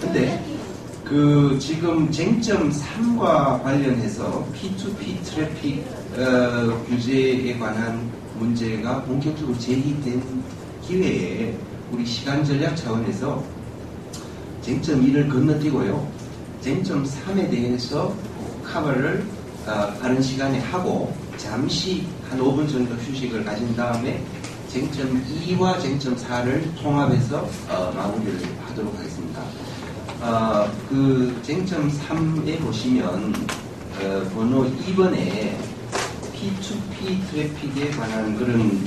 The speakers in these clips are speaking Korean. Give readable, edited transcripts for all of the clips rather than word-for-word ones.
근데 그 지금 쟁점 3과 관련해서 P2P 트래픽 규제에 관한 문제가 본격적으로 제기된 기회에 우리 시간 전략 차원에서 쟁점 2를 건너뛰고요. 쟁점 3에 대해서 커버를 다른 시간에 하고 잠시 한 5분 정도 휴식을 가진 다음에 쟁점 2와 쟁점 4를 통합해서 마무리를 하도록 하겠습니다. 그 쟁점 3에 보시면 번호 2번에 P2P 트래픽에 관한 그런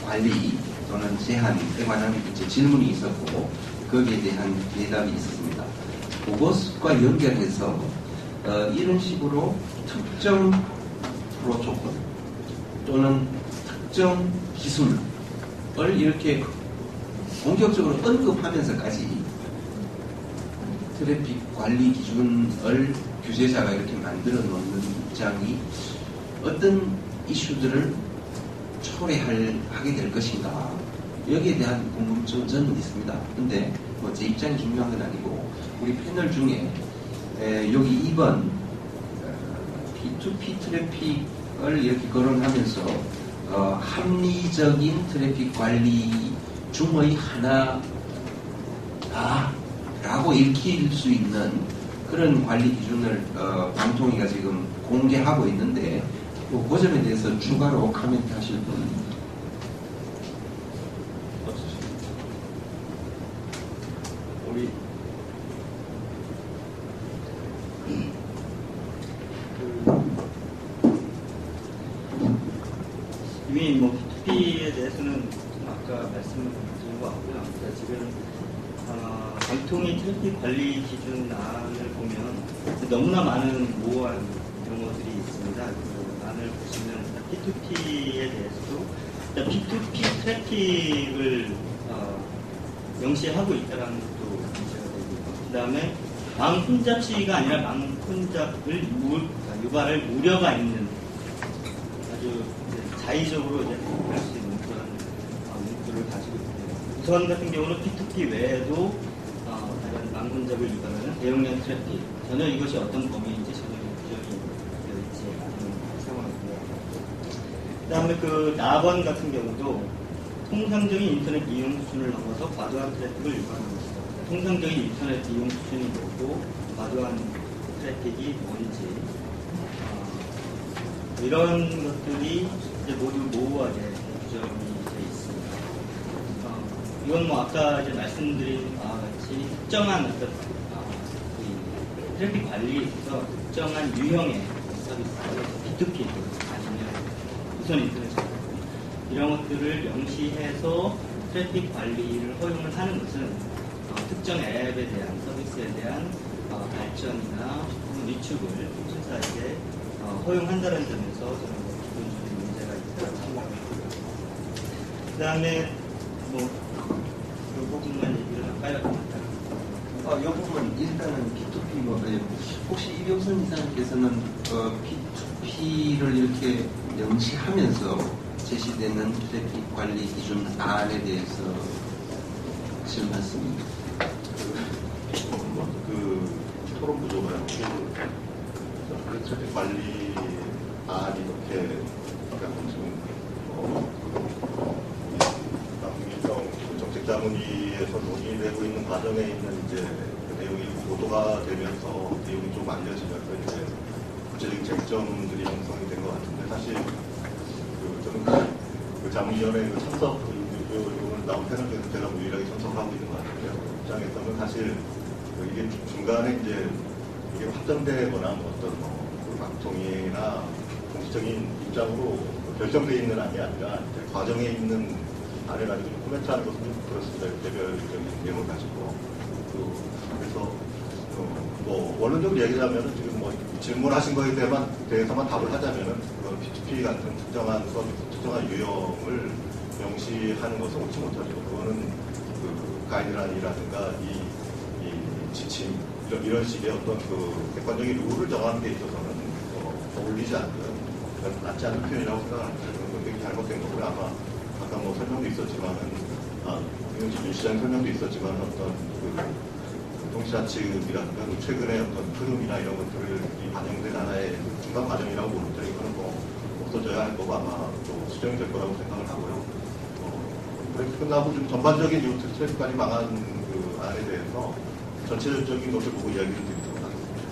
관리 또는 제한에 관한 이제 질문이 있었고 거기에 대한 대답이 있었습니다. 그것과 연결해서 이런 식으로 특정 프로토콜 또는 특정 기술을 이렇게 본격적으로 언급하면서까지 트래픽 관리 기준을 규제자가 이렇게 만들어 놓는 입장이 어떤 이슈들을 초래하게 될 것인가 여기에 대한 궁금증은 저는 있습니다. 근데 뭐 제 입장이 중요한 건 아니고 우리 패널 중에 여기 2번 P2P 트래픽을 이렇게 거론하면서 합리적인 트래픽 관리 중의 하나다 라고 읽힐 수 있는 그런 관리 기준을 방통위가 지금 공개하고 있는데 그 점에 대해서 추가로 코멘트 하실 분 우리 이미 뭐 P2P에 대해서는 아까 말씀을 드린 것 같고요. 그러니까 지금 방통위 트래픽 관리 기준안을 보면 너무나 많은 모호한 용어들이 있습니다. 그 안을 보시면 P2P에 대해서도 P2P 트래픽을 명시하고 있다는 것도 문제가 되고, 그 다음에 망혼잡시가 아니라 망혼잡을 유발할 우려가 있는 아주 자의적으로 이제 할 수 있는 그런 문구를 가지고 있고요. 우선 같은 경우는 P2P 외에도 다른 망혼잡을 유발하는 대용량 트래픽 전혀 이것이 어떤 범위인지 전혀 규정이 되어 있지 않은 상황이고요. 그 다음에 그 나번 같은 경우도 통상적인 인터넷 이용 수준을 넘어서 과도한 트래픽을 유발하는 것이다. 통상적인 인터넷 이용 수준이 뭐고 과도한 트래픽이 뭔지 이런 것들이 이제 모두 모호하게 규정이 되어 있습니다. 이건 뭐 아까 이제 말씀드린 바와 같이 특정한 어떤 트래픽 관리에 있어서 특정한 유형의 서비스, P2P 아니면 무선 인터넷 이런 것들을 명시해서 트래픽 관리를 허용을 하는 것은 특정 앱에 대한 서비스에 대한 발전이나 위축을 통신사에게 허용한다는 점에서 저는 기본적인 문제가 있다고 생각합니다. 그 다음에 뭐 이 부분만 얘기를 할까요? 이 부분 일단은 P2P 뭐 혹시 이병선 이사님께서는 P2P를 이렇게 명시하면서 제시되는 트래픽 관리 기준 안에 대해서 하실 말씀이 그 토론 구조가요. 그 트래픽 관리 안이 이렇게 지금 정책자문위에서 논의되고 있는 과정에 있는 이제 그 내용이 보도가 되면서 내용이 좀 알려지면서 이제 구체적인 쟁점들이 형성이 된 것 같은데 사실 저는 그 자문위원회 그 참석 오늘 나온 패널 중에서 제가 유일하게 참석하고 있는 것 같은데요. 그 입장에서는 사실 이게 중간에 이제 이게 확정되거나 어떤 방통위나 공식적인 입장으로 결정되어 있는 안이 아니라 과정에 있는 안을 가지고 코멘트하는 것은 좀 그렇습니다. 개별적인 내용을 가지고 그래서 뭐 원론적으로 얘기하자면은 지금 뭐 질문하신 거에 대해서만 답을 하자면은 그런 P2P 같은 특정한 서비스, 특정한 유형을 명시하는 것은 옳지 못하죠. 그거는 그 가이드라인이라든가 이 지침 이런 식의 어떤 그 객관적인 룰을 정하는 데 있어서는 어울리지 않고요. 맞지 않는 표현이라고 생각합니다. 그건 굉장히 잘못된 거고요. 아까 뭐 설명도 있었지만은 윤 시장 설명도 있었지만 어떤 교통지자체급이라든가 최근의 어떤 흐름이나 이런 것들을 반영된 하나의 중간 과정이라고 보는데 이거는 뭐 없어져야 할 거고 아마 또 수정이 될 거라고 생각을 하고요. 그렇게 끝나고 좀 전반적인 이 트래픽까지 망한 그 안에 대해서 전체적인 것을 보고 이야기를 드리도록 하겠습니다.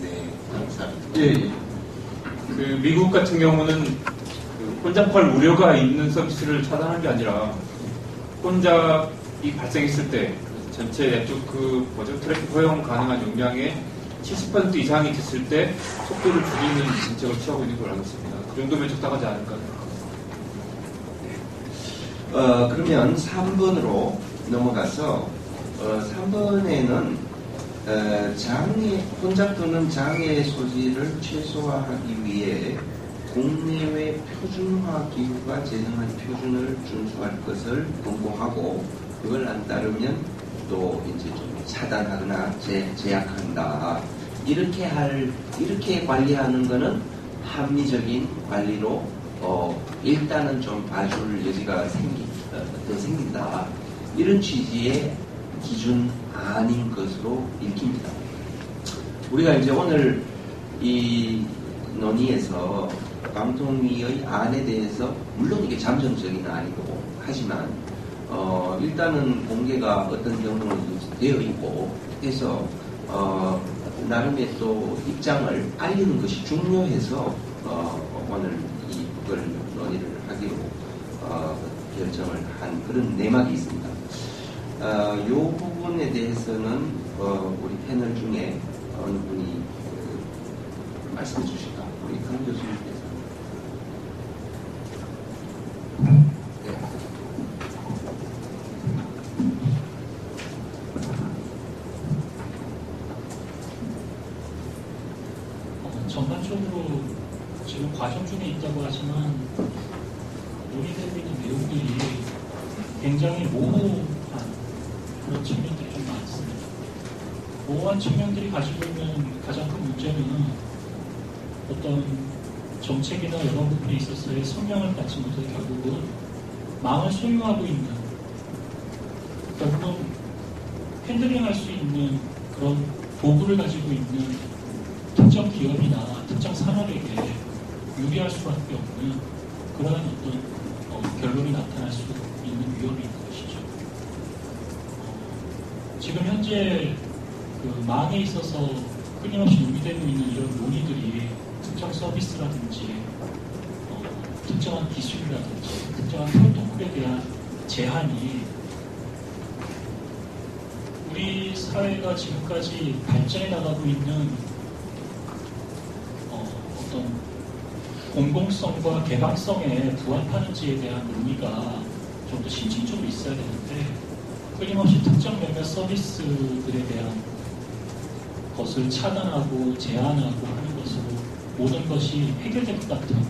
네, 감사합니다. 예. 그 미국 같은 경우는 그 혼잡할 우려가 있는 서비스를 차단한 게 아니라 혼잡이 발생했을 때 전체 네트워크 트래픽 허용 가능한 용량의 70% 이상이 됐을 때 속도를 줄이는 정책을 취하고 있는 걸 알고 있습니다. 그 정도면 적당하지 않을까 생각합니다. 그러면 3번으로 넘어가서 3번에는 혼잡 또는 장애 소지를 최소화하기 위해 국내외 표준화 기구가 제정한 표준을 준수할 것을 권고하고 그걸 안 따르면 또 이제 좀 차단하거나 제약한다. 이렇게 관리하는 거는 합리적인 관리로 일단은 좀 봐줄 여지가 더 생긴다. 이런 취지의 기준 아닌 것으로 읽힙니다. 우리가 이제 오늘 이 논의에서 방통위의 안에 대해서 물론 이게 잠정적인 아니고 하지만 일단은 공개가 어떤 경우는 되어 있고 해서 나름의 또 입장을 알리는 것이 중요해서 오늘 이걸 논의를 하기로 결정을 한 그런 내막이 있습니다. 이 부분에 대해서는 우리 패널 중에 어느 분이 말씀해 주실까? 우리 강 교수님께서. 전반적으로 지금 과정 중에 있다고 하지만 논의되고 있는 내용들이 굉장히 모호한 그런 측면들이 좀 많습니다. 모호한 측면들이 가지고 있는 가장 큰 문제는 어떤 정책이나 여러 부분에 있어서의 성명을 갖지 못해 결국은 망을 소유하고 있는 결국은 핸들링할 수 있는 그런 도구를 가지고 있는 특정 기업이나 특정 산업에게 유리할 수밖에 없는 그러한 어떤 결론이 나타날 수 있는 위험이 있는 것이죠. 지금 현재 그 망에 있어서 끊임없이 논의되고 있는 이런 논의들이 특정 서비스라든지 특정한 기술이라든지 특정한 프로토콜에 대한 제한이 우리 사회가 지금까지 발전해 나가고 있는 어떤 공공성과 개방성에 부합하는지에 대한 논의가 좀 더 심층적으로 있어야 되는데 끊임없이 특정 몇몇 서비스들에 대한 것을 차단하고 제한하고 하는 것으로 모든 것이 해결될 것 같은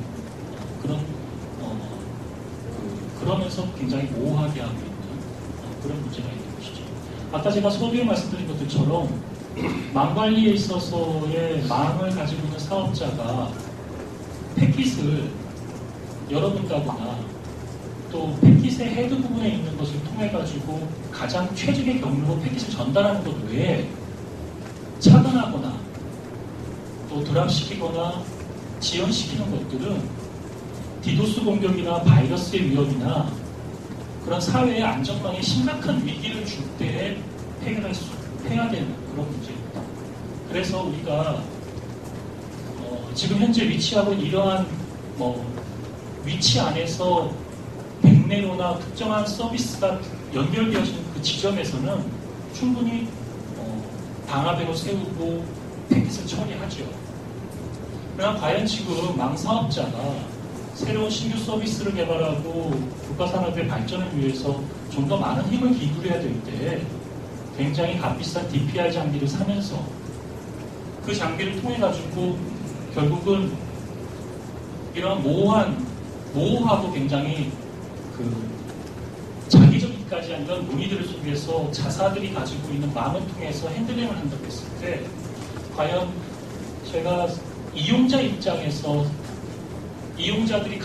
그러면서 굉장히 모호하게 하고 있는 그런 문제가 있는 것이죠. 아까 제가 서두에 말씀드린 것들처럼 망 관리에 있어서의 망을 가지고 있는 사업자가 패킷을 열어본다거나 또 패킷의 헤드 부분에 있는 것을 통해 가지고 가장 최적의 경로로 패킷을 전달하는 것 외에 차단하거나 또 드랍시키거나 지연시키는 것들은 디도스 공격이나 바이러스의 위험이나 그런 사회의 안전망에 심각한 위기를 줄 때에 해야 되는 그런 문제입니다. 그래서 우리가 지금 현재 위치하고 있는 이러한 위치 안에서 백내로나 특정한 서비스가 연결되어지는 그 지점에서는 충분히 방화배로 세우고 패킷을 처리하죠. 그러나 과연 지금 망 사업자가 새로운 신규 서비스를 개발하고 국가산업의 발전을 위해서 좀 더 많은 힘을 기울여야 될 때 굉장히 값비싼 DPI 장비를 사면서 그 장비를 통해 가지고 결국은 이런 모호하고 굉장히 자기적이기까지 한 이런 논의들을 속에서 자사들이 가지고 있는 망을 통해서 핸들링을 한다고 했을 때 과연 제가 이용자 입장에서 이용자들이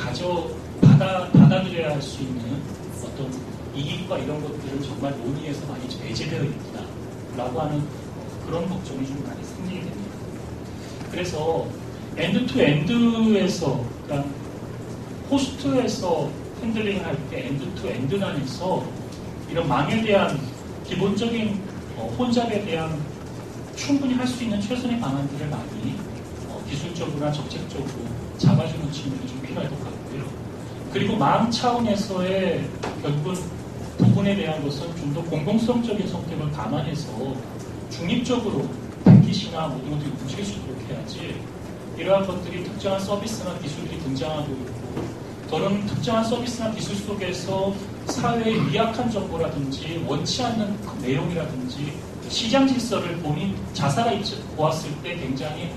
받아들여야 할 수 있는 어떤 이익과 이런 것들을 정말 논의에서 많이 배제되어 있구나. 라고 하는 그런 걱정이 좀 많이 생기게 됩니다. 그래서 엔드-투-엔드에서, 그러니까 호스트에서 핸들링을 할 때 엔드-투-엔드난에서 이런 망에 대한 기본적인 혼잡에 대한 충분히 할 수 있는 최선의 방안들을 많이 기술적으로나 정책적으로 잡아주는 측면이 좀 필요할 것 같고요. 그리고 망 차원에서의 결국은 부분에 대한 것은 좀 더 공공성적인 선택을 감안해서 중립적으로 패킷이나 모든 것들이 움직일 수 있도록 해야지 이러한 것들이 특정한 서비스나 기술들이 등장하고 있고 또는 특정한 서비스나 기술 속에서 사회의 미약한 정보라든지 원치 않는 그 내용이라든지 시장 질서를 본인 자사가 보았을 때 굉장히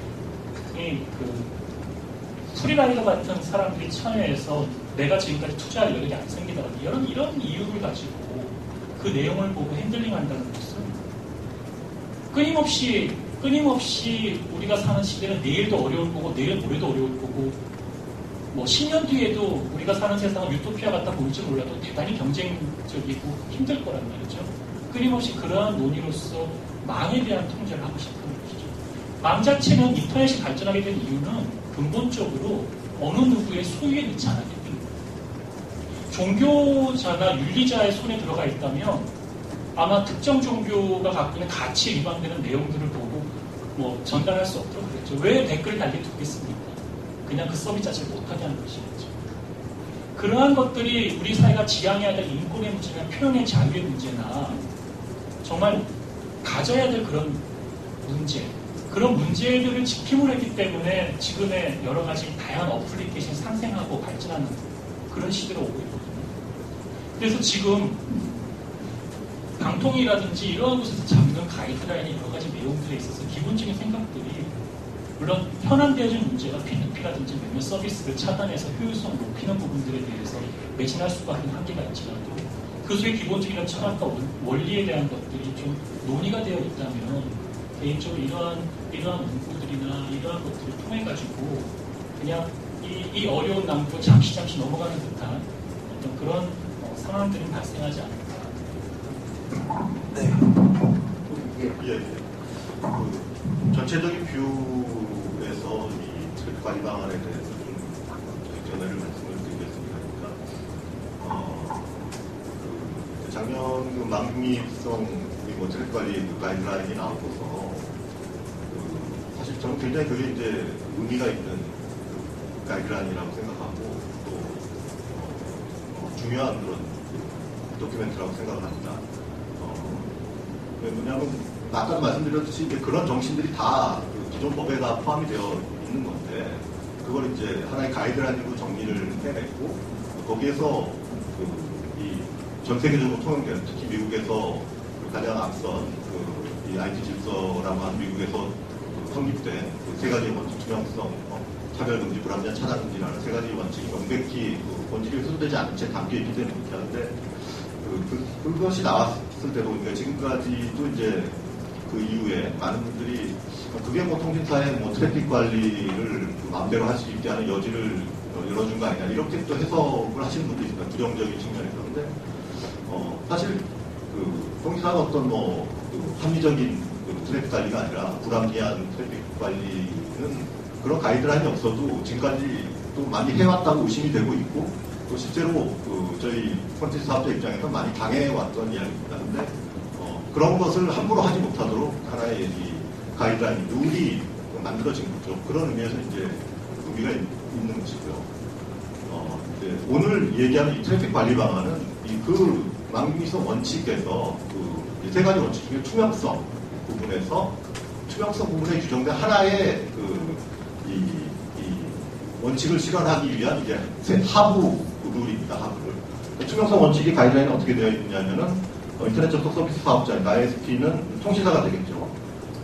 그 프리라이더 같은 사람들이 참여해서 내가 지금까지 투자할 여력이 안 생기더라도 이런 이유를 가지고 그 내용을 보고 핸들링한다는 것은 끊임없이 우리가 사는 시대는 내일도 어려울 거고 내일 모레도 어려울 거고 뭐 10년 뒤에도 우리가 사는 세상은 유토피아 같다 보일지 몰라도 대단히 경쟁적이고 힘들 거란 말이죠. 끊임없이 그러한 논의로서 망에 대한 통제를 하고 싶은 것이죠. 망 자체는 인터넷이 발전하게 된 이유는 근본적으로 어느 누구의 소유에 넣지 않았기 때문입니다. 종교자나 윤리자의 손에 들어가 있다면 아마 특정 종교가 갖고 있는 가치에 위반되는 내용들을 보고 뭐 전달할 수 없도록 그랬죠. 왜 댓글을 달려두겠습니까? 그냥 그 서비스 자체를 못하게 하는 것이겠죠. 그러한 것들이 우리 사회가 지향해야 될 인권의 문제나 표현의 자유의 문제나 정말 가져야 될 그런 문제, 그런 문제들을 지킴을 했기 때문에 지금의 여러 가지 다양한 어플리케이션이 상생하고 발전하는 그런 시대로 오고 있거든요. 그래서 지금 방통위라든지 이러한 곳에서 잡는 가이드라인이 여러 가지 내용들에 있어서 기본적인 생각들이 물론 현안되어진 문제가 P2P라든지 몇몇 서비스를 차단해서 효율성 높이는 부분들에 대해서 매진할 수밖에 한계가 있지만도 그 속에 기본적인 철학과 원리에 대한 것들이 좀 논의가 되어 있다면 개인적으로 이러한 문구들이나 이러한 것들을 통해 가지고 그냥 이 어려운 난국을 잠시 넘어가는 듯한 어떤 그런 상황들이 발생하지 않을까. 네. 예. 그 전체적인 뷰에서 이 트래픽 관리 방안에 대해서 좀 견해를 말씀을 드리겠습니다. 그러니까 작년 그 망밀성 뭐 트래픽 관리 그 가이드라인이 나오고서 사실 저는 굉장히 그게 이제 의미가 있는 그 가이드라인이라고 생각하고 또 중요한 그런 도큐멘트라고 생각을 합니다. 왜냐하면 아까 말씀드렸듯이 이제 그런 정신들이 다 그 기존 법에 다 포함이 되어 있는 건데 그걸 이제 하나의 가이드라인으로 정리를 해냈고 거기에서 이 전 세계적으로 통용되는 특히 미국에서 가장 앞선 이 IT 질서라고 하는 미국에서 성립된 세 가지 원칙 투명성, 차별금지, 불합리한 차단금지라는 세 가지 원칙이 명백히 본질이 훼손되지 않은 채 담겨있기 때문에 그렇게 하는데 그것이 나왔을 때도 그러니까 지금까지도 이제 그 이후에 많은 분들이 그게 뭐 통신사의 뭐 트래픽 관리를 마음대로 할 수 있게 하는 여지를 열어준 거 아니냐 이렇게 또 해석을 하시는 분들이 있습니다. 부정적인 측면에서. 근데 사실 통신사는 어떤 합리적인 트래픽 관리가 아니라 불합리한 트래픽 관리는 그런 가이드라인이 없어도 지금까지 또 많이 해왔다고 의심이 되고 있고 또 실제로 저희 콘텐츠 사업자 입장에서 많이 당해왔던 이야기입니다. 근데 그런 것을 함부로 하지 못하도록 하나의 이 가이드라인, 룰이 만들어진 거죠. 그런 의미에서 이제 의미가 있는 것이고요. 오늘 얘기하는 이 트래픽 관리 방안은 그 망밀성 원칙에서 세 가지 원칙 중에 투명성 부분에서 투명성 부분에 규정된 하나의 이 원칙을 실현하기 위한 이제 하부 룰입니다. 하부를. 투명성 원칙이 가이드라인은 어떻게 되어 있느냐면은 인터넷 접속 서비스 사업자니까 ISP는 통신사가 되겠죠.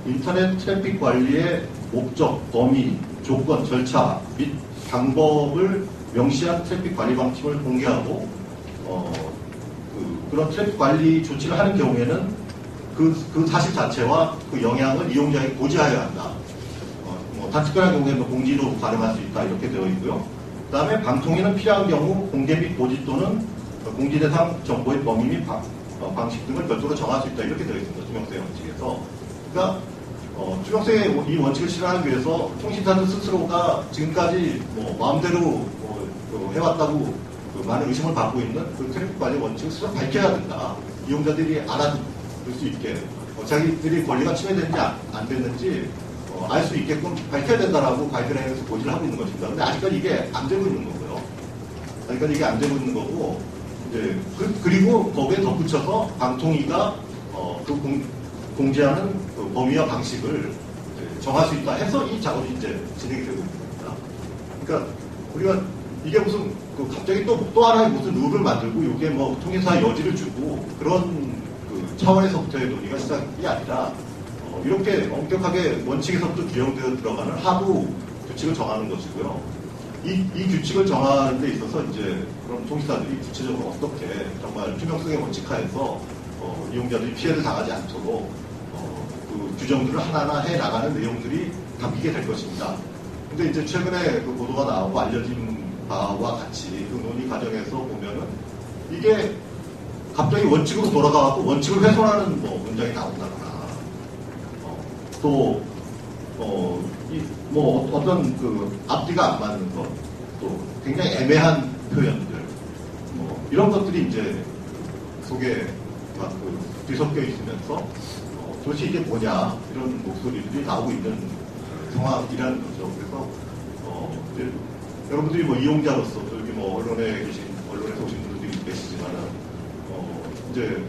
인터넷 트래픽 관리의 목적, 범위, 조건, 절차 및 방법을 명시한 트래픽 관리 방침을 공개하고 그런 트래픽 관리 조치를 하는 경우에는 그 사실 자체와 그 영향을 이용자에게 고지하여야 한다. 다 특별한 경우에는 공지로 가능할 수 있다 이렇게 되어 있고요. 그 다음에 방통위는 필요한 경우 공개 및 고지 또는 공지 대상 정보의 범위 및 방식 등을 별도로 정할 수 있다 이렇게 되어 있습니다. 투명성의 원칙에서. 그러니까 투명성의 이 원칙을 실현하기 위해서 통신사들 스스로가 지금까지 마음대로 해왔다고 많은 의심을 받고 있는 그 트래픽 관리 원칙을 스스로 밝혀야 된다. 이용자들이 알아들 수 있게 자기들이 권리가 침해됐는지 안 됐는지 알 수 있게끔 밝혀야 된다라고 가이드라인에서 고지를 하고 있는 것입니다. 근데 아직까지 이게 안 되고 있는 거고요. 아직까지 이게 안 되고 있는 거고, 이제 그리고 거기에 덧붙여서 방통위가 공지하는 그 범위와 방식을 정할 수 있다 해서 이 작업이 이제 진행이 되고 있는 겁니다. 그러니까 우리가 이게 무슨 갑자기 또 하나의 무슨 룰을 만들고 이게 통일사의 여지를 주고 그런 차원에서부터의 논의가 시작이 아니라 이렇게 엄격하게 원칙에서부터 규정되어 들어가는 하부 규칙을 정하는 것이고요. 이 규칙을 정하는 데 있어서 이제 그럼 통신사들이 구체적으로 어떻게 정말 투명성의 원칙 하에서 이용자들이 피해를 당하지 않도록 그 규정들을 하나하나 해 나가는 내용들이 담기게 될 것입니다. 근데 이제 최근에 그 보도가 나오고 알려진 바와 같이 그 논의 과정에서 보면은 이게 갑자기 원칙으로 돌아가고 원칙을 훼손하는 문장이 나온다거나 또 어떤 그 앞뒤가 안 맞는 것, 또 굉장히 애매한 표현들 이런 것들이 이제 속에 막 뒤섞여 있으면서 도대체 이게 뭐냐 이런 목소리들이 나오고 있는 상황이라는 거죠. 그래서 이제 여러분들이 이용자로서 여기 언론에서 오신 분들도 계시지만은 이제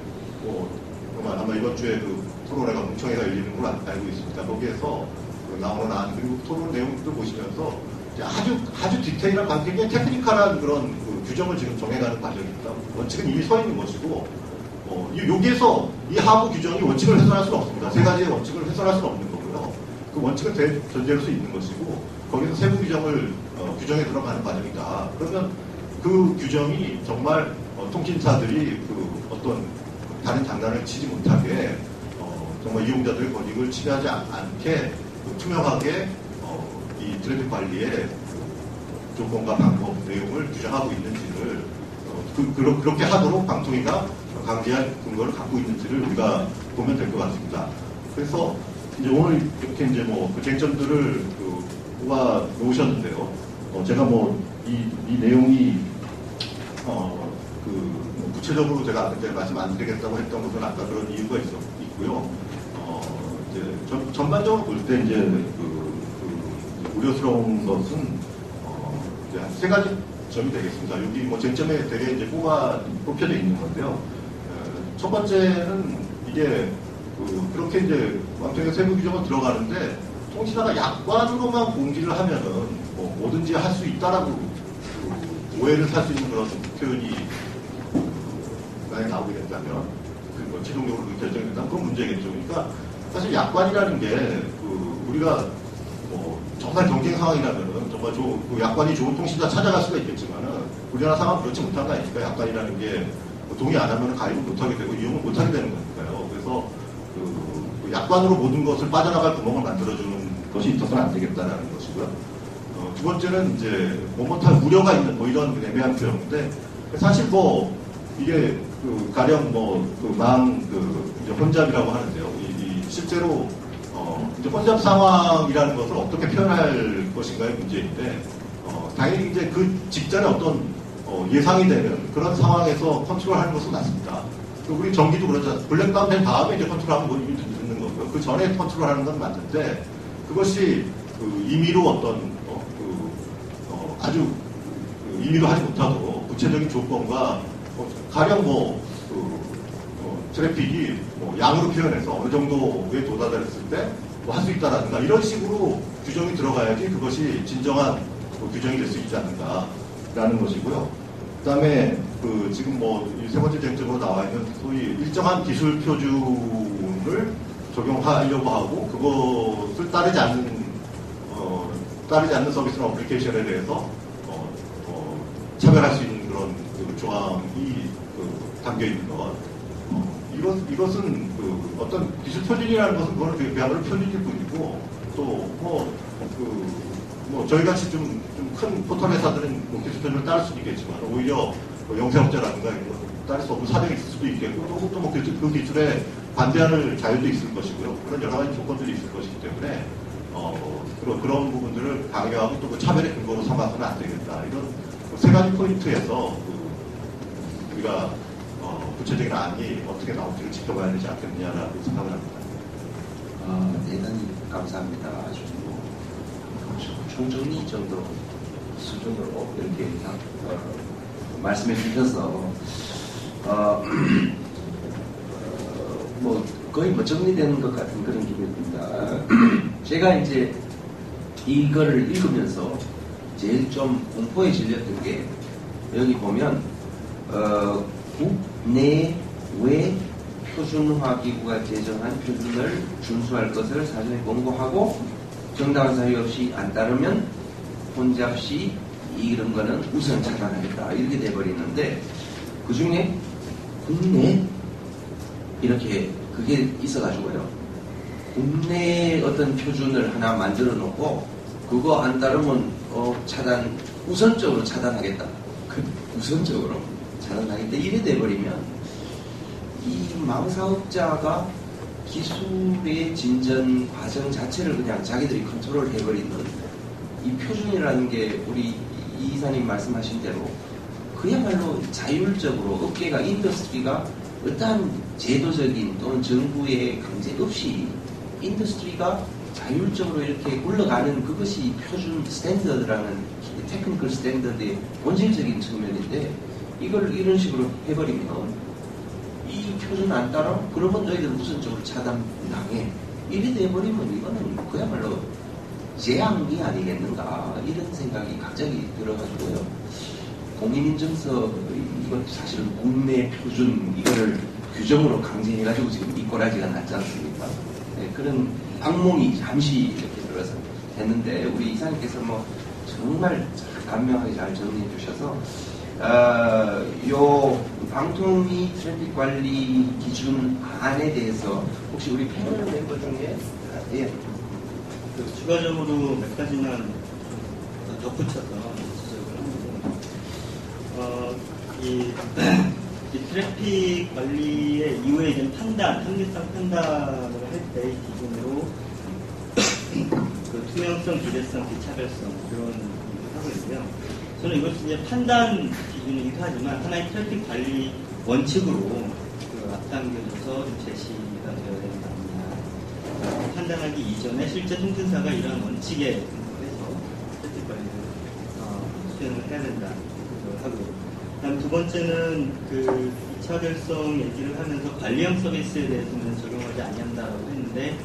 아마 이번 주에 그 토론회가 공청회가 열리는 걸로 알고 있습니다. 거기에서 나오는 안 그리고 토론 내용도 보시면서 이제 아주 디테일한 굉장히 테크니컬한 그런 규정을 지금 정해가는 과정입니다. 원칙은 이미 서 있는 것이고 여기에서 이 하부 규정이 원칙을 훼손할 수는 없습니다. 세 가지의 원칙을 훼손할 수는 없는 거고요. 그 원칙은 존재할 수 있는 것이고 거기서 세부 규정을 규정에 들어가는 과정이다. 그러면 그 규정이 정말 통신사들이 어떤 다른 장난을 치지 못하게 정말 이용자들의 권익을 침해하지 않게 투명하게 이 트래픽 관리의 조건과 방법 내용을 규정하고 있는지를 그렇게 하도록 방통위가 강제할 근거를 갖고 있는지를 우리가 보면 될 것 같습니다. 그래서 이제 오늘 이렇게 이제 그 쟁점들을 뽑아 놓으셨는데요. 제가 이 내용이 구체적으로 제가 그때 말씀 안 드리겠다고 했던 것은 아까 그런 이유가 있고요. 이제 전반적으로 볼 때 이제 우려스러운 것은 이제 한 세 가지 점이 되겠습니다. 여기 쟁점에 되게 이제 뽑혀져 있는 건데요. 첫 번째는 이게 그렇게 이제 방통위가 세부 규정은 들어가는데 통신사가 약관으로만 공지를 하면은 뭐든지 할 수 있다라고 오해를 살 수 있는 그런 표현이 만약에 나오게 된다면 최종적으로 결정이 된다면 그건 문제겠죠. 그러니까 사실 약관이라는 게 우리가 정말 경쟁 상황이라면은 정말 약관이 좋은 통신사 찾아갈 수가 있겠지만은 우리나라 상황은 그렇지 못한 거 아닙니까? 약관이라는 게 동의 안 하면 가입을 못하게 되고 이용을 못하게 되는 거니까요. 그래서 약관으로 모든 것을 빠져나갈 구멍을 만들어주는 것이 있어서는 안 되겠다라는 것이고요. 두 번째는 이제 못할 우려가 있는 이런 애매한 표현인데 사실 이게 가령 이제 혼잡이라고 하는데요. 실제로 이제 혼잡 상황이라는 것을 어떻게 표현할 것인가의 문제인데 당연히 이제 그 직전에 어떤 예상이 되는 그런 상황에서 컨트롤하는 것은 맞습니다. 우리 전기도 그렇잖아요. 블랙다운 된 다음에 이제 컨트롤하면 이미 듣는 거고요. 그 전에 컨트롤하는 건 맞는데 그것이 임의로 어떤 아주 임의로 하지 못하고 구체적인 조건과 가령 트래픽이 양으로 표현해서 어느 정도에 도달했을 때 할 수 있다라든가 이런 식으로 규정이 들어가야지 그것이 진정한 규정이 될 수 있지 않는가라는 것이고요. 그 다음에 지금 세 번째 쟁점으로 나와 있는 소위 일정한 기술 표준을 적용하려고 하고 그것을 따르지 않는 서비스나 어플리케이션에 대해서 차별할 수 있는 그런 조항이 담겨 있는 것. 이것은 어떤 기술 표준이라는 것은 그거는 그야말로 표준일 뿐이고 또 저희 같이 좀 큰 포털 회사들은 기술 표준을 따를 수는 있겠지만 오히려 영세업자라든가 따를 수 없는 사정이 있을 수도 있겠고 또 뭐 그 기술에 반대하는 자유도 있을 것이고요. 그런 여러 가지 조건들이 있을 것이기 때문에 그런 부분들을 강요하고 또 그 차별의 근거로 삼아서는 안 되겠다. 이런 세 가지 포인트에서 우리가 구체적인 안이 어떻게 나올지를 지켜봐야 되지 않겠느냐라고 생각을 합니다. 대단히 감사합니다. 아주 총정리 정도 수준으로 이렇게 말씀해 주셔서 뭐 거의 뭐 정리되는 것 같은 그런 기분이 듭니다. 제가 이제 이거를 읽으면서 제일 좀 공포에 질렸던 게 여기 보면 국내외 표준화 기구가 제정한 표준을 준수할 것을 사전에 권고하고 정당한 사유 없이 안 따르면 혼잡 시 이런 거는 우선 차단하겠다 이렇게 돼버리는데 그 중에 국내 이렇게 그게 있어가지고요. 국내 어떤 표준을 하나 만들어 놓고 그거 안 따르면 우선적으로 차단하겠다. 우선적으로 차단하겠다. 이래 돼버리면 이 망사업자가 기술의 진전 과정 자체를 그냥 자기들이 컨트롤 해버리는 이 표준이라는 게 우리 이 이사님 말씀하신 대로 그야말로 자율적으로 업계가 인더스트리가 어떠한 제도적인 또는 정부의 강제 없이 인더스트리가 자율적으로 이렇게 굴러가는 그것이 표준 스탠더드라는 테크니컬 스탠더드의 본질적인 측면인데 이걸 이런 식으로 해버리면 이 표준 안 따라 그러면 너희들 우선적으로 차단당해 이래 돼버리면 이거는 그야말로 재앙이 아니겠는가 이런 생각이 갑자기 들어가지고요. 공인인증서 이건 사실은 국내 표준 이거를 규정으로 강제해가지고 지금 이 꼬라지가 났지 않습니까? 네, 그런 악몽이 잠시 이렇게 들어서 됐는데 우리 이사님께서 뭐 정말 간명하게 잘 정리해 주셔서 요 방통위 트래픽 관리 기준 안에 대해서 혹시 우리 패널 멤버 중에 예. 추가적으로 몇 가지만 덧붙여서 지적을 하는데 이 트래픽 관리의 이후에 이제 한계성 판단을 할 때 기준으로 그 투명성, 비례성, 비차별성 그런 얘기를 하고 있고요. 저는 이것이 이제 판단 기준이기도 하지만 하나의 트래픽 관리 원칙으로 그 앞당겨져서 제시가 되어야 되는 거 아니냐. 판단하기 이전에 실제 통신사가 이러한 원칙에 근거해서 트래픽 관리를 수행을 해야 된다 하고. 다음 두 번째는 그 이차별성 얘기를 하면서 관리형 서비스에 대해서는 적용하지 않는다라고 했는데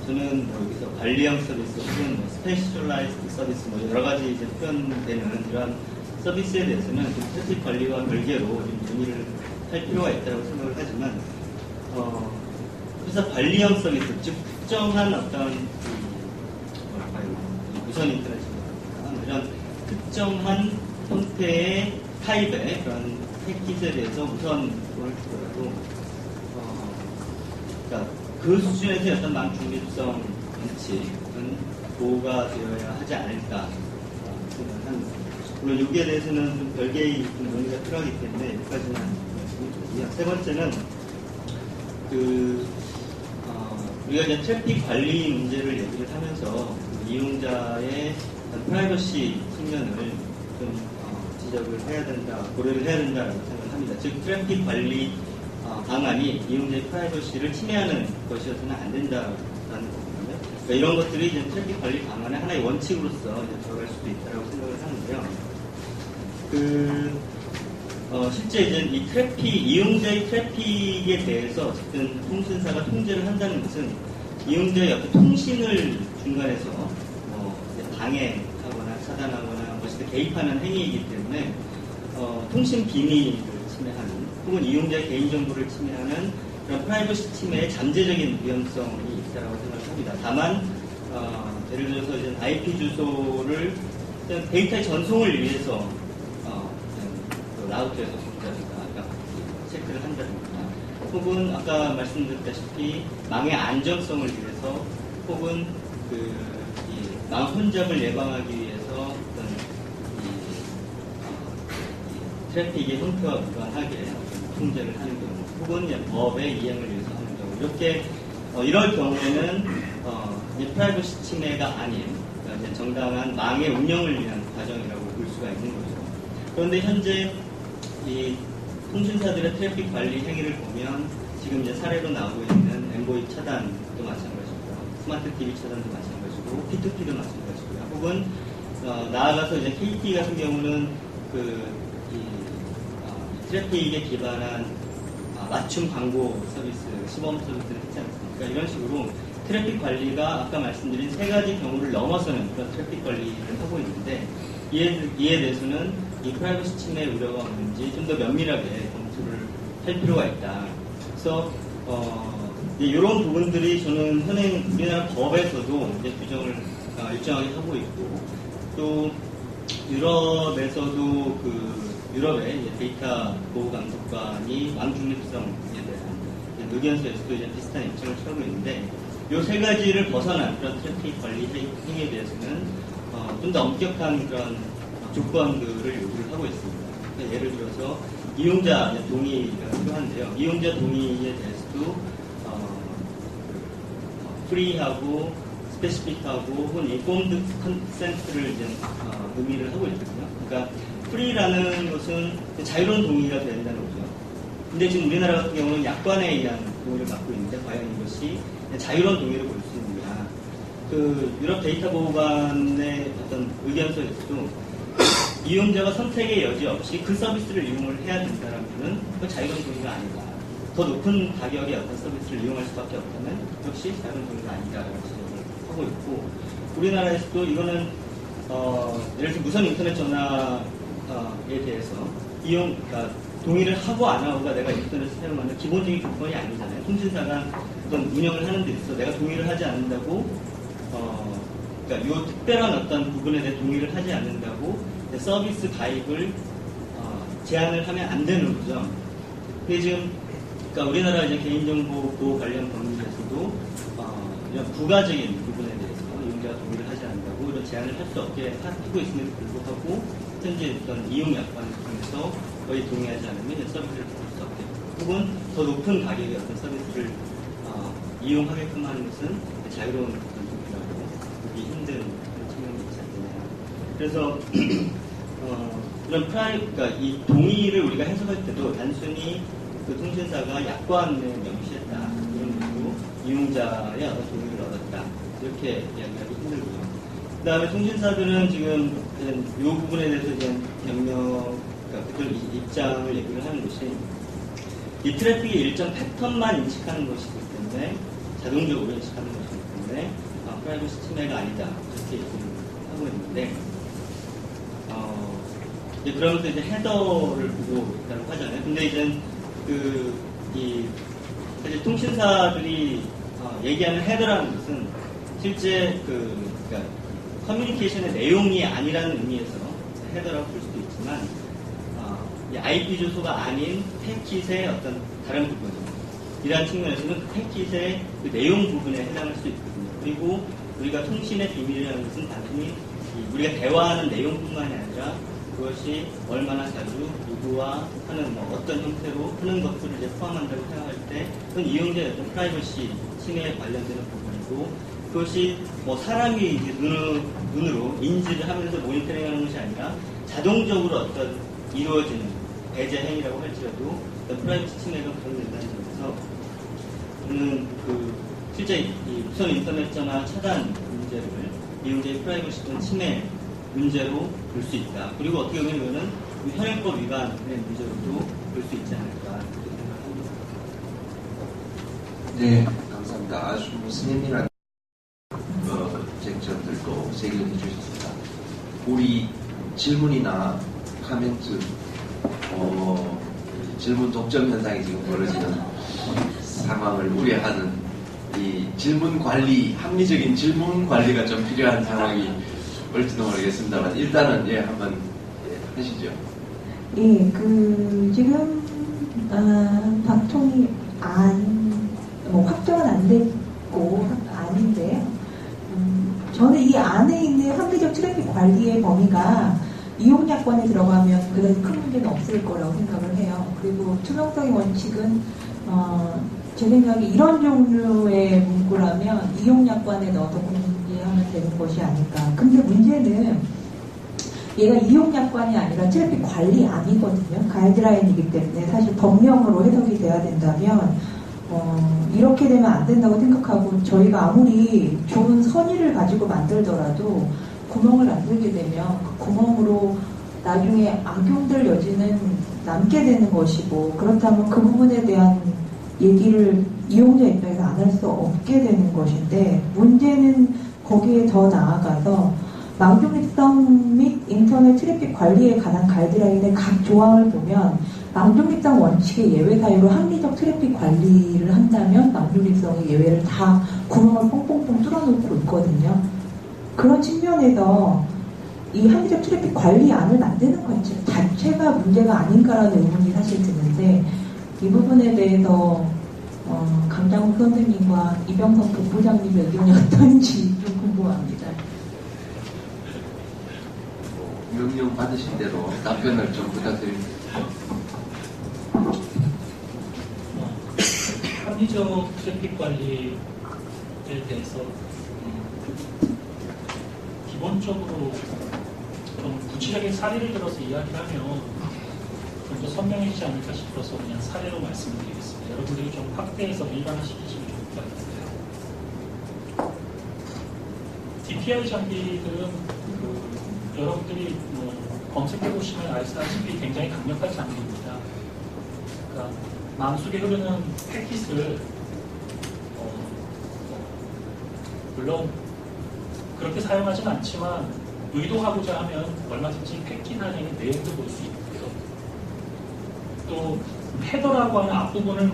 저는 뭐 여기서 관리형 서비스 혹은 뭐 스페셜라이즈드 서비스 뭐 여러 가지 이제 표현되는 이러한 서비스에 대해서는 그 트래픽 관리와 별개로 좀 논의를 할 필요가 있다고 생각을 하지만 그래서 관리형 서비스 즉 특정한 어떤 무선 인터넷이나 이런 특정한 형태의 타입의 그런 패키지에 대해서 우선 그걸 주더라도 그러니까 그 수준에서 어떤 망중립성 원칙은 보호가 되어야 하지 않을까 생각을 합니다. 물론 여기에 대해서는 좀 별개의 좀 논의가 필요하기 때문에 여기까지는 말씀을 드리고요. 세 번째는 우리가 이제 트래픽 관리 문제를 얘기를 하면서 이용자의 프라이버시 측면을 좀 지적을 해야 된다, 고려를 해야 된다라고 생각을 합니다. 즉 트래픽 관리 방안이 이용자의 프라이버시를 침해하는 것이어서는 안 된다라는 거거든요. 그러니까 이런 것들이 이제 트래픽 관리 방안의 하나의 원칙으로서 이제 들어갈 수도 있다라고 생각을 하는데요. 실제 이제 이 트래픽, 이용자의 트래픽에 대해서 어쨌든 통신사가 통제를 한다는 것은 이용자의 어떤 통신을 중간에서 방해하거나 차단하거나 개입하는 행위이기 때문에 통신 비밀을 침해하는 혹은 이용자의 개인정보를 침해하는 그런 프라이버시 침해의 잠재적인 위험성이 있다고 생각합니다. 다만 예를 들어서 이제 IP 주소를 데이터의 전송을 위해서 라우터에서 준다든가 체크를 한다든가 혹은 아까 말씀드렸다시피 망의 안정성을 위해서 혹은 망 혼잡을 예방하기 위해서 어떤 트래픽의 형태와 무관하게 통제를 하는 경우, 혹은 이제 법의 이행을 위해서 하는 경우, 이렇게 이럴 경우에는 이 프라이버시 침해가 아닌 이제 정당한 망의 운영을 위한 과정이라고 볼 수가 있는 거죠. 그런데 현재 이 통신사들의 트래픽 관리 행위를 보면 지금 이제 사례로 나오고 있는 엠보이 차단도 마찬가지고요, 스마트 TV 차단도 마찬가지고, P2P도 마찬가지고요. 혹은 나아가서 이제 KT 같은 경우는 트래픽에 기반한 맞춤 광고 서비스, 시범 서비스를 했지 않습니까? 이런 식으로 트래픽 관리가 아까 말씀드린 세 가지 경우를 넘어서는 그런 트래픽 관리를 하고 있는데, 이에 대해서는 이 프라이버시 침해 우려가 없는지 좀 더 면밀하게 검토를 할 필요가 있다. 그래서 이런 부분들이 저는 현행 우리나라 법에서도 이제 규정을 일정하게 하고 있고, 또 유럽에서도 유럽의 이제 데이터 보호 감독관이 왕중립성에 대한 의견서에서도 이제 비슷한 입장을 취하고 있는데, 이 세 가지를 벗어난 그런 트래픽 관리 행위에 대해서는 좀 더 엄격한 그런 조건들을 요구를 하고 있습니다. 그러니까 예를 들어서 이용자 동의가 필요한데요. 이용자 동의에 대해서도 프리하고 스페시픽하고 혹은 인폼드 컨센트를 이제 의미를 하고 있거든요. 그러니까 프리라는 것은 자유로운 동의가 된다는 거죠. 근데 지금 우리나라 같은 경우는 약관에 의한 동의를 받고 있는데, 과연 이것이 자유로운 동의를 볼 수 있느냐. 유럽 데이터 보호관의 어떤 의견서에서도 이용자가 선택의 여지 없이 그 서비스를 이용을 해야 된다면 그 자유로운 동의가 아니다. 더 높은 가격의 어떤 서비스를 이용할 수밖에 없다면 역시 자유로운 동의가 아니다라고 지적을 하고 있고, 우리나라에서도 이거는 예를 들어 무선 인터넷 전화에 대해서 그러니까 동의를 하고 안 하고가 내가 인터넷을 사용하는 기본적인 조건이 아니잖아요. 통신사가 어떤 운영을 하는 데 있어서 내가 동의를 하지 않는다고, 그러니까 이 특별한 어떤 부분에 대해 동의를 하지 않는다고 서비스 가입을 제한을 하면 안 되는 거죠. 근데 지금 그러니까 우리나라 이제 개인정보 보호 관련 법률에서도 이런 부가적인 부분에 대해서 이용자가 동의를 하지 않는다고 이런 제한을 할 수 없게 하고 있음에도 불구하고 현재 어떤 이용 약관을 통해서 거의 동의하지 않으면 서비스를 볼 수 없게, 혹은 더 높은 가격의 어떤 서비스를 이용하게끔 하는 것은 자유로운 어떤 동의라고 보기 힘든 그런 측면이 있지 않느냐. 그래서 이런 그러니까 이 동의를 우리가 해석할 때도 단순히 그 통신사가 약관에 명시했다 이런 식으로 이용자의 어떤 동의를 얻었다 이렇게 이야기하기 힘들고요. 그 다음에 통신사들은 지금 이 부분에 대해서 이제 그러니까 그들 입장을 얘기를 하는 것이, 이 트래픽의 일정 패턴만 인식하는 것이기 때문에, 자동적으로 인식하는 것이기 때문에 프라이버시 침해가 아니다 이렇게 얘기를 하고 있는데, 이제 그러면서 이제 헤더를 보고 있다고 하잖아요. 근데 이제 사실 통신사들이 얘기하는 헤더라는 것은 실제 그러니까 커뮤니케이션의 내용이 아니라는 의미에서 헤더라고 볼 수도 있지만, IP 주소가 아닌 패킷의 어떤 다른 부분, 이러한 측면에서는 그 패킷의 그 내용 부분에 해당할 수 있거든요. 그리고 우리가 통신의 비밀이라는 것은 단순히 우리가 대화하는 내용뿐만이 아니라 그것이 얼마나 자주 누구와 하는 어떤 형태로 하는 것들을 이제 포함한다고 생각할 때, 그건 이용자의 어떤 프라이버시 침해에 관련되는 부분이고, 그것이 사람이 이제 눈으로 인지를 하면서 모니터링하는 것이 아니라 자동적으로 어떤 이루어지는 배제 행위라고 할지라도 프라이버시 침해가 가능된다는 점에서 저는 실제 이 무선 인터넷 전화 차단 문제를 이용자의 프라이버시 또는 침해 문제로 볼 수 있다. 그리고 어떻게 보면 이거는 현행법 위반의 문제로도 볼 수 있지 않을까 그렇게 생각합니다. 네, 감사합니다. 아주 세밀한 쟁점들도 제기해 주셨습니다. 우리 질문이나 코멘트, 질문 독점 현상이 지금 벌어지는 상황을 우려하는 이 질문 관리, 합리적인 질문 관리가 좀 필요한 상황이 올지도 모르겠습니다만, 일단은 한번 하시죠. 예, 지금 방통위 확정은 안 됐고 아닌데, 저는 이 안에 있는 합리적 트래픽 관리의 범위가 이용약관에 들어가면 그런 큰 문제는 없을 거라고 생각을 해요. 그리고 투명성의 원칙은 제 생각에 이런 종류의 문구라면 이용약관에 넣어서 공개하면 되는 것이 아닐까. 근데 문제는 얘가 이용약관이 아니라 트래픽 관리안이거든요. 가이드라인이기 때문에 사실 법령으로 해석이 돼야 된다면 이렇게 되면 안 된다고 생각하고 저희가 아무리 좋은 선의를 가지고 만들더라도 구멍을 만들게 되면 그 구멍으로 나중에 악용될 여지는 남게 되는 것이고 그렇다면 그 부분에 대한 얘기를 이용자 입장에서 안 할 수 없게 되는 것인데 문제는 거기에 더 나아가서 망중립성 및 인터넷 트래픽 관리에 관한 가이드라인의 각 조항을 보면 망중립성 원칙의 예외 사유로 합리적 트래픽 관리를 한다면 망중립성의 예외를 다 구멍을 뽕뽕뽕 뚫어놓고 있거든요. 그런 측면에서 이 합리적 트래픽 관리안을 만드는 것 자체가 문제가 아닌가라는 의문이 사실 드는데 이 부분에 대해서 강장욱 선생님과 이병성 본부장님의 의견이 어떤지 좀 궁금합니다. 명령 받으신 대로 답변을 좀 부탁드립니다. 합리적 트래픽 관리에 대해서 기본적으로 좀 구체적인 사례를 들어서 이야기를 하면 좀 더 선명해지지 않을까 싶어서 그냥 사례로 말씀드리겠습니다. 여러분들이 좀 확대해서 일반화시키시면 좋을 것 같아요. DPI 장비들은 여러분들이 검색해보시면 알다시피 굉장히 강력한 장비입니다. 그러니까 마음속에 흐르는 패킷을 물론 그렇게 사용하진 않지만 의도하고자 하면 얼마든지 패킷 안에 내용도 볼 수 있고요. 또 헤더라고 하는 앞부분을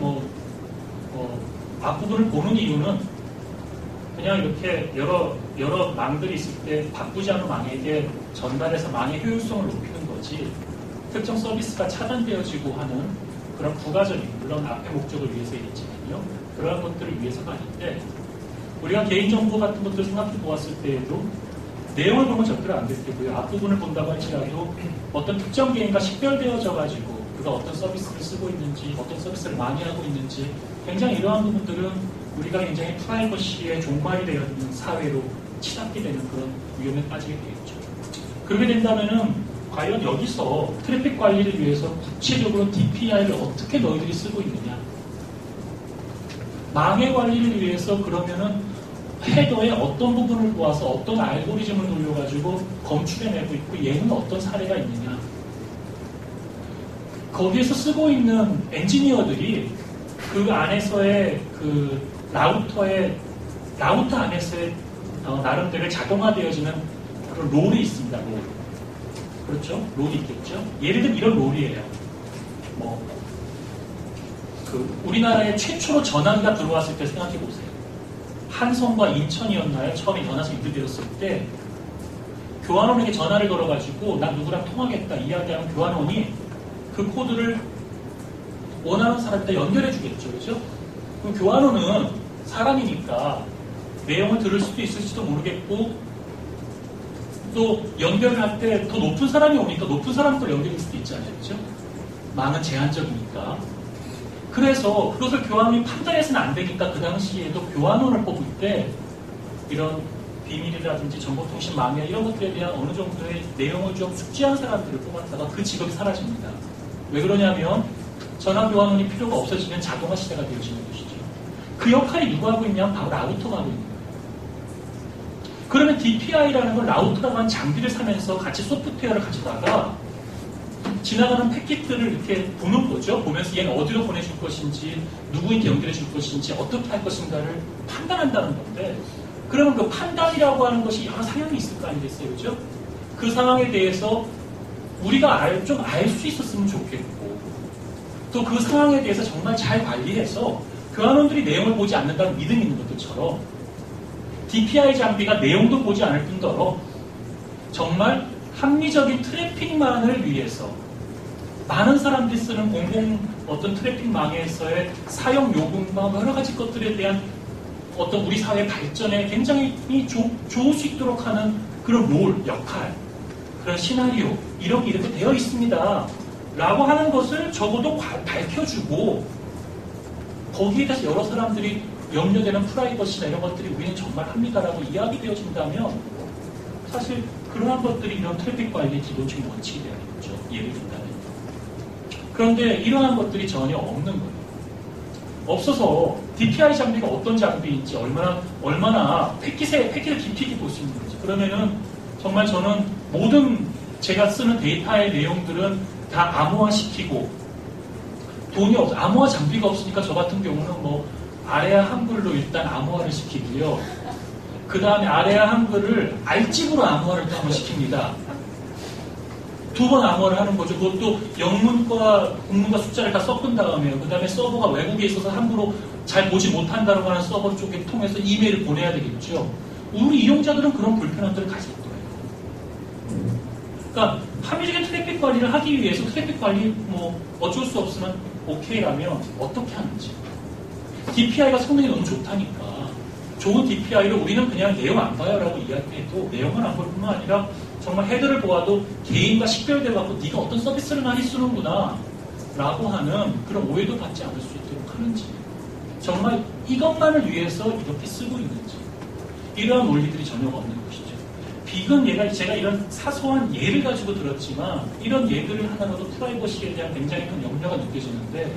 앞부분을 보는 이유는 그냥 이렇게 여러 망들이 있을 때 바꾸지 않은 망에게 전달해서 망의 효율성을 높이는 거지 특정 서비스가 차단되어지고 하는 그런 부가적인 물론 앞의 목적을 위해서이겠지만요. 그러한 것들을 위해서가 아닌데 우리가 개인정보 같은 것들을 생각해 보았을 때에도 내용을 보면 절대로 안 될 테고요. 앞부분을 본다고 할지라도 어떤 특정 개인과 식별되어져 가지고 그가 어떤 서비스를 쓰고 있는지 어떤 서비스를 많이 하고 있는지 굉장히 이러한 부분들은 우리가 굉장히 프라이버시에 종말이 되어 있는 사회로 치닫게 되는 그런 위험에 빠지게 되겠죠. 그렇게 된다면은 과연 여기서 트래픽 관리를 위해서 구체적으로 DPI를 어떻게 너희들이 쓰고 있느냐. 망의 관리를 위해서 그러면은 헤더의 어떤 부분을 보아서 어떤 알고리즘을 돌려가지고 검출해내고 있고 얘는 어떤 사례가 있느냐. 거기에서 쓰고 있는 엔지니어들이 그 안에서의 그 라우터 안에서의 나름대로 자동화되어지는 그런 롤이 있습니다. 롤. 그렇죠? 롤이 있겠죠? 예를 들면 이런 롤이에요. 우리나라에 최초로 전화기가 들어왔을 때 생각해 보세요. 한성과 인천이었나요? 처음에 전화서 인트되었을 때 교환원에게 전화를 걸어가지고 난 누구랑 통하겠다 이야기하면 교환원이 그 코드를 원하는 사람한테 연결해 주겠죠. 그렇죠? 그럼 교환원은 사람이니까 내용을 들을 수도 있을지도 모르겠고 또 연결을 할 때 더 높은 사람이 오니까 높은 사람도 연결일 수도 있잖아요. 그렇죠? 망은 제한적이니까. 그래서 그것을 교환원이 판단해서는 안 되니까 그 당시에도 교환원을 뽑을 때 이런 비밀이라든지 정보통신 망이나 이런 것들에 대한 어느 정도의 내용을 좀 숙지한 사람들을 뽑았다가 그 직업이 사라집니다. 왜 그러냐면 전화교환원이 필요가 없어지면 자동화 시대가 되어지는 것이죠. 그 역할이 누가 하고 있냐면 바로 라우터가 하고 있는 거예요. 그러면 DPI라는 걸 라우터라고 하는 장비를 사면서 같이 소프트웨어를 가져다가 지나가는 패킷들을 이렇게 보는 거죠. 보면서 얘는 어디로 보내줄 것인지, 누구에게 연결해줄 것인지, 어떻게 할 것인가를 판단한다는 건데, 그러면 그 판단이라고 하는 것이 여러 상황이 있을 거 아니겠어요, 그죠? 그 상황에 대해서 우리가 좀 알 수 있었으면 좋겠고, 또 그 상황에 대해서 정말 잘 관리해서 교환원들이 내용을 보지 않는다는 믿음이 있는 것들처럼 DPI 장비가 내용도 보지 않을 뿐더러 정말 합리적인 트래픽만을 위해서 많은 사람들이 쓰는 공공 어떤 트래픽망에서의 사용 요금과 여러 가지 것들에 대한 어떤 우리 사회 발전에 굉장히 좋을 수 있도록 하는 그런 롤, 역할, 그런 시나리오 이런 게 이렇게 되어 있습니다. 라고 하는 것을 적어도 밝혀주고 거기에 대해서 여러 사람들이 염려되는 프라이버시나 이런 것들이 우리는 정말 합니다라고 이야기되어진다면 사실 그러한 것들이 이런 트래픽 관리의 기본적인 원칙이 되어야겠죠. 예를 든다면. 그런데 이러한 것들이 전혀 없는 거예요. 없어서 DPI 장비가 어떤 장비인지 얼마나 패킷을 깊이 있게 볼 수 있는 거지. 그러면은 정말 저는 모든 제가 쓰는 데이터의 내용들은 다 암호화시키고 암호화 장비가 없으니까 저 같은 경우는 뭐 아레아 한글로 일단 암호화를 시키고요. 그 다음에 아레아 한글을 알집으로 암호화를 또 한번 시킵니다. 2번 암호화를 하는 거죠. 그것도 영문과 국문과 숫자를 다 섞은 다음에요. 그 다음에 서버가 외국에 있어서 함부로 잘 보지 못한다고 하는 서버 쪽에 통해서 이메일을 보내야 되겠죠. 우리 이용자들은 그런 불편함들을 가질 거예요. 그러니까 합리적인 트래픽 관리를 하기 위해서 트래픽 관리 뭐 어쩔 수 없으면 오케이라면 어떻게 하는지. DPI가 성능이 너무 좋다니까. 좋은 DPI를 우리는 그냥 내용 안 봐요라고 이야기해도 내용을 안 볼 뿐만 아니라 정말 헤드를 보아도 개인과 식별돼갖고 네가 어떤 서비스를 많이 쓰는구나 라고 하는 그런 오해도 받지 않을 수 있도록 하는지 정말 이것만을 위해서 이렇게 쓰고 있는지 이러한 논리들이 전혀 없는 것이죠. 비건 제가 이런 사소한 예를 가지고 들었지만 이런 예들을 하나라도 프라이버시에 대한 굉장히 큰 염려가 느껴지는데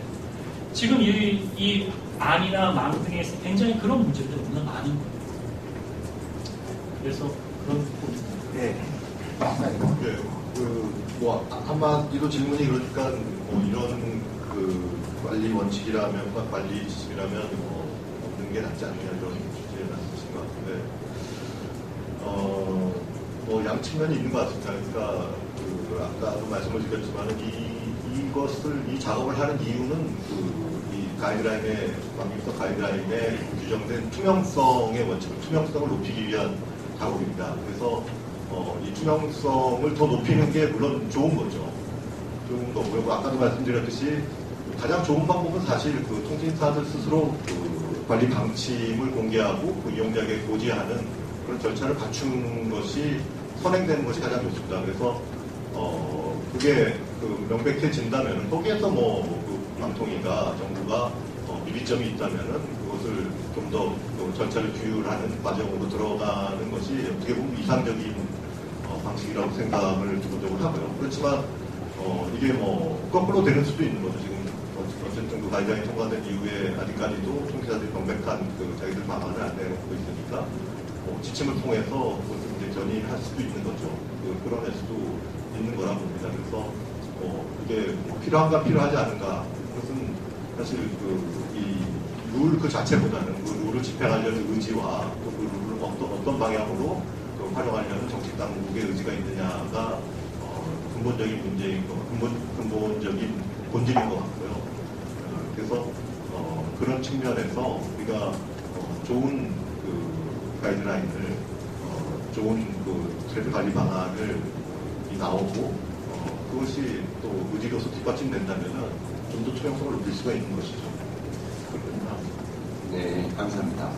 지금 이 안이나 망 등에서 굉장히 그런 문제들이 너무나 많은 거예요. 그래서 그런 네. 뭐 한마디로 질문이 그러니까 뭐 이런 그 관리 원칙이라면 관리 지침이라면 뭐 없는 게 낫지 않느냐 이런 주제에 말씀하신 것 같은데 뭐 양측면이 있는 것 같습니다. 그러니까 그 아까도 말씀을 드렸지만은 이 작업을 하는 이유는 이 가이드라인에 관계부터 가이드라인에 규정된 투명성의 원칙, 투명성을 높이기 위한 작업입니다. 그래서 이 투명성을 더 높이는 게 물론 좋은 거죠. 좋은 거고요. 아까도 말씀드렸듯이 가장 좋은 방법은 사실 그 통신사들 스스로 그 관리 방침을 공개하고 그 이용자에게 고지하는 그런 절차를 갖춘 것이 선행되는 것이 가장 좋습니다. 그래서 그게 그 명백해진다면 거기에서 그 방통위가 정부가 미비점이 있다면은 그것을 좀 더 절차를 규율하는 과정으로 들어가는 것이 어떻게 보면 이상적인 방식이라고 생각을 기본적으로 하고요. 그렇지만 이게 거꾸로 되는 수도 있는 거죠. 지금 어쨌든 그 가이드라인이 통과된 이후에 아직까지도 통신사들이 명백한 그 자기들 방안을 안 내놓고 있으니까 지침을 통해서 그것을 이제 견인할 수도 있는 거죠. 그런 수도 있는 거라 봅니다. 그래서 이게 필요한가 필요하지 않은가 그것은 사실 룰 그 자체보다는 그 룰을 집행하려는 의지와 또 그 룰을 어떤 방향으로 활용하려는 정책 당국의 의지가 있느냐가 근본적인 문제인 근본적인 본질인 것 같고요. 그래서 그런 측면에서 우리가 좋은 그 가이드라인을 좋은 그 트래픽 관리 방안을 나오고 그것이 또 의지로서 뒷받침된다면은 좀 더 투명성을 높일 수가 있는 것이죠. 그렇구나. 네, 감사합니다.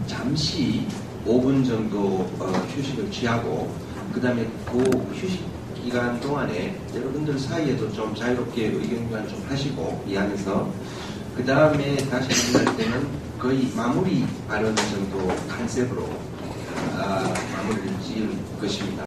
잠시 5분 정도 휴식을 취하고 그 다음에 그 휴식 기간 동안에 여러분들 사이에도 좀 자유롭게 의견 교환 좀 하시고 이 안에서 그 다음에 다시 만날 때는 거의 마무리 발언 정도 컨셉으로 마무리를 지을 것입니다.